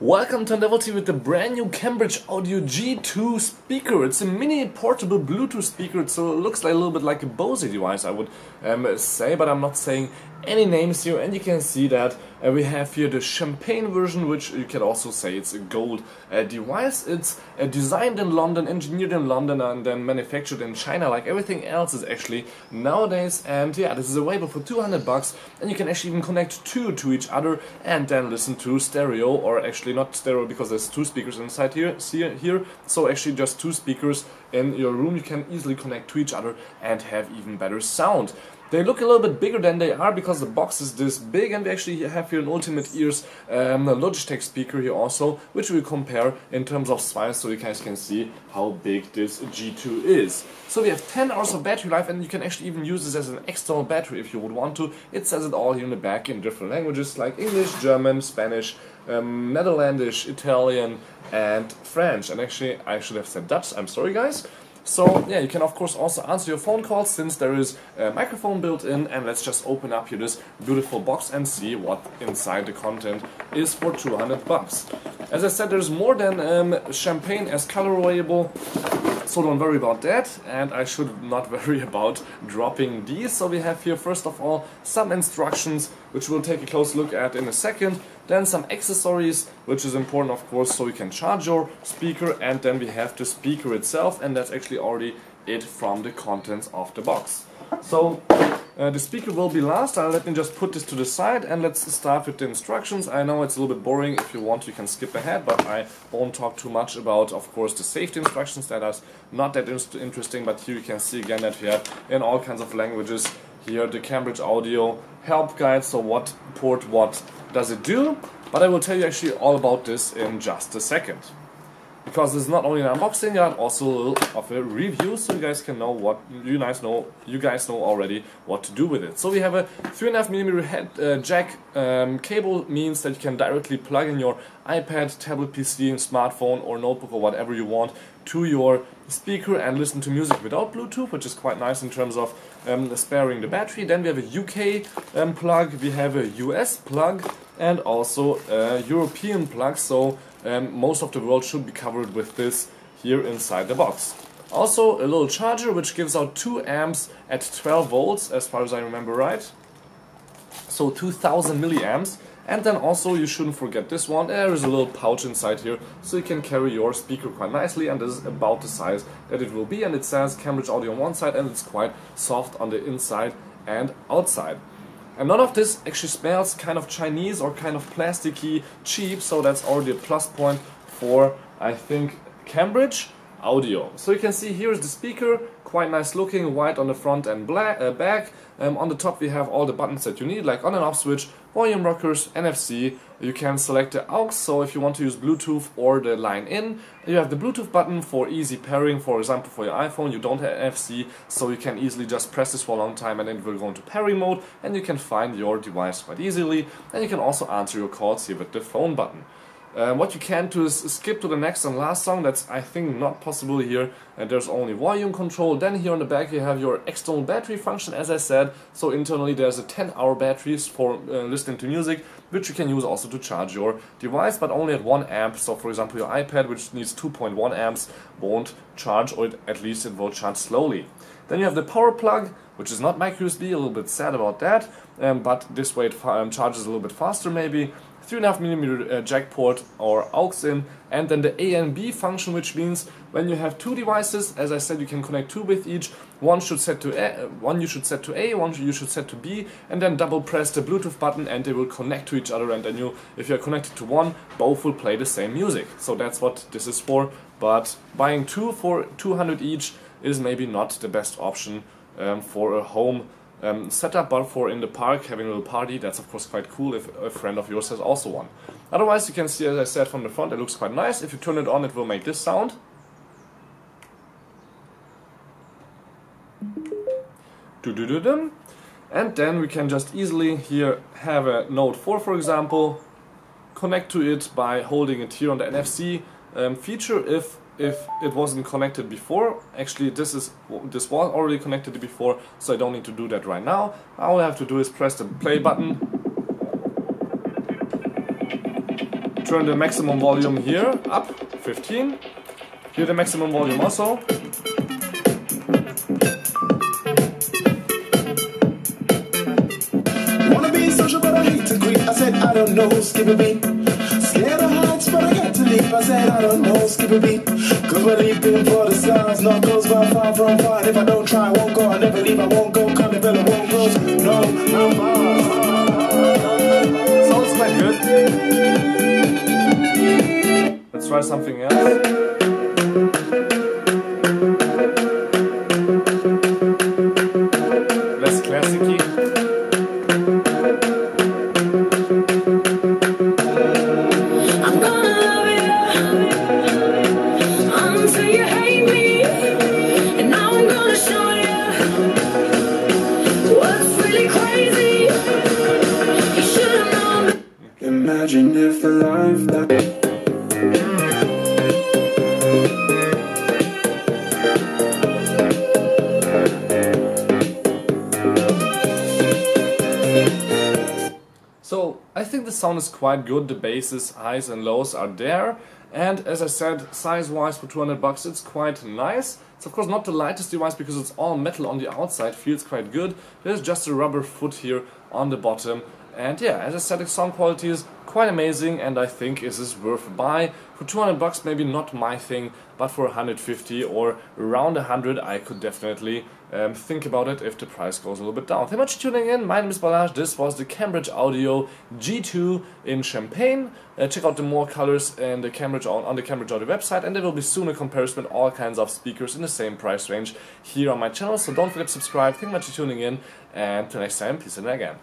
Welcome to Untitled Chapter with the brand new Cambridge Audio G2 speaker. It's a mini portable Bluetooth speaker, so it looks like a little bit like a Bose device, I would say, but I'm not saying any names here. And you can see that we have here the champagne version, which you can also say it's a gold device. It's designed in London, engineered in London, and then manufactured in China, like everything else is actually nowadays. And yeah, this is available for $200, and you can actually even connect two to each other and then listen to stereo, or actually not stereo because there's two speakers inside here. See here, so actually just two speakers in your room. You can easily connect to each other and have even better sound. They look a little bit bigger than they are because the box is this big, and we actually have here an Ultimate Ears Logitech speaker here also, which we compare in terms of size, so you guys can see how big this G2 is. So we have 10 hours of battery life, and you can actually even use this as an external battery if you would want to. It says it all here in the back in different languages like English, German, Spanish, Netherlandish, Italian, and French. And actually, I should have said Dutch, I'm sorry guys. So yeah, you can of course also answer your phone calls since there is a microphone built in. And let's just open up here this beautiful box and see what inside the content is for $200. As I said, there's more than champagne as colorable, so don't worry about that, and I should not worry about dropping these. So we have here first of all some instructions, which we'll take a close look at in a second. Then some accessories, which is important of course, so you can charge your speaker, and then we have the speaker itself, and that's actually already it from the contents of the box. So the speaker will be last. Let me just put this to the side and let's start with the instructions. I know it's a little bit boring. If you want, you can skip ahead, but I won't talk too much about, of course, the safety instructions. That is not that interesting, but here you can see again that we have in all kinds of languages here the Cambridge Audio help guide, so what port, what does it do, but I will tell you actually all about this in just a second. Because this is not only an unboxing, but also a little of a review, so you guys can know what you guys know already what to do with it. So we have a 3.5mm head jack cable, means that you can directly plug in your iPad, tablet, PC, smartphone, or notebook, or whatever you want to your speaker and listen to music without Bluetooth, which is quite nice in terms of sparing the battery. Then we have a UK plug, we have a US plug, and also a European plug, so most of the world should be covered with this here inside the box. Also a little charger which gives out 2 amps at 12 volts as far as I remember right, so 2000 milliamps. And then also you shouldn't forget this one, there is a little pouch inside here so you can carry your speaker quite nicely, and this is about the size that it will be, and it says Cambridge Audio on one side and it's quite soft on the inside and outside. And none of this actually smells kind of Chinese or kind of plasticky cheap, so that's already a plus point for, I think, Cambridge Audio. So you can see here is the speaker, quite nice looking, white on the front and black, back. On the top we have all the buttons that you need, like on and off switch, volume rockers, NFC. You can select the aux, so if you want to use Bluetooth or the line in. You have the Bluetooth button for easy pairing, for example for your iPhone you don't have NFC, so you can easily just press this for a long time and then it will go into pairing mode and you can find your device quite easily. And you can also answer your calls here with the phone button. What you can do is skip to the next and last song. That's I think not possible here, and there's only volume control. Then here on the back you have your external battery function, as I said, so internally there's a 10-hour batteries for listening to music, which you can use also to charge your device, but only at 1 amp. So for example your iPad, which needs 2.1 amps, won't charge, or at least it will charge slowly. Then you have the power plug, which is not micro USB, a little bit sad about that, but this way it charges a little bit faster maybe. 3.5mm jack port or aux in, and then the A and B function, which means when you have two devices, as I said, you can connect two with each. One should set to A, one you should set to A, one you should set to B, and then double press the Bluetooth button and they will connect to each other, and then if you're connected to one, both will play the same music. So that's what this is for, but buying two for 200 each is maybe not the best option for a home setup, but for in the park having a little party, that's of course quite cool if a friend of yours has also one. Otherwise you can see, as I said, from the front it looks quite nice. If you turn it on it will make this sound. And then we can just easily here have a Note 4 for example, connect to it by holding it here on the NFC feature if it wasn't connected before. Actually this was already connected before, so I don't need to do that right now. All I have to do is press the play button turn the maximum volume here up, 15. Here the maximum volume also. Wanna be social but I hate to creep. I said I don't know, skip a beat. Scared of heights but I got to leap. I said I don't know, skip a beat. Cause we're leaping for the stars. Not goes by far from far. And if I don't try, I won't go. I never leave, I won't go. Carnival, I won't go. No, no bars. Sounds quite good. Let's try something else. Less classic-y. I'm gonna love you until you hate me, and now I'm gonna show you what's really crazy. You should have known. Imagine if the life that So I think the sound is quite good, the basses, highs and lows are there, and as I said, size-wise for 200 bucks it's quite nice. It's of course not the lightest device because it's all metal on the outside, feels quite good. There's just a rubber foot here on the bottom, and yeah, as I said, the sound quality is quite amazing and I think this is worth a buy. For 200 bucks maybe not my thing, but for 150 or around 100 I could definitely think about it if the price goes a little bit down. Thank you much for tuning in. My name is Balazs. This was the Cambridge Audio G2 in Champagne. Check out the more colors and the Cambridge on the Cambridge Audio website, and there will be soon a comparison with all kinds of speakers in the same price range here on my channel. So don't forget to subscribe. Thank you much for tuning in, and till next time, peace and again.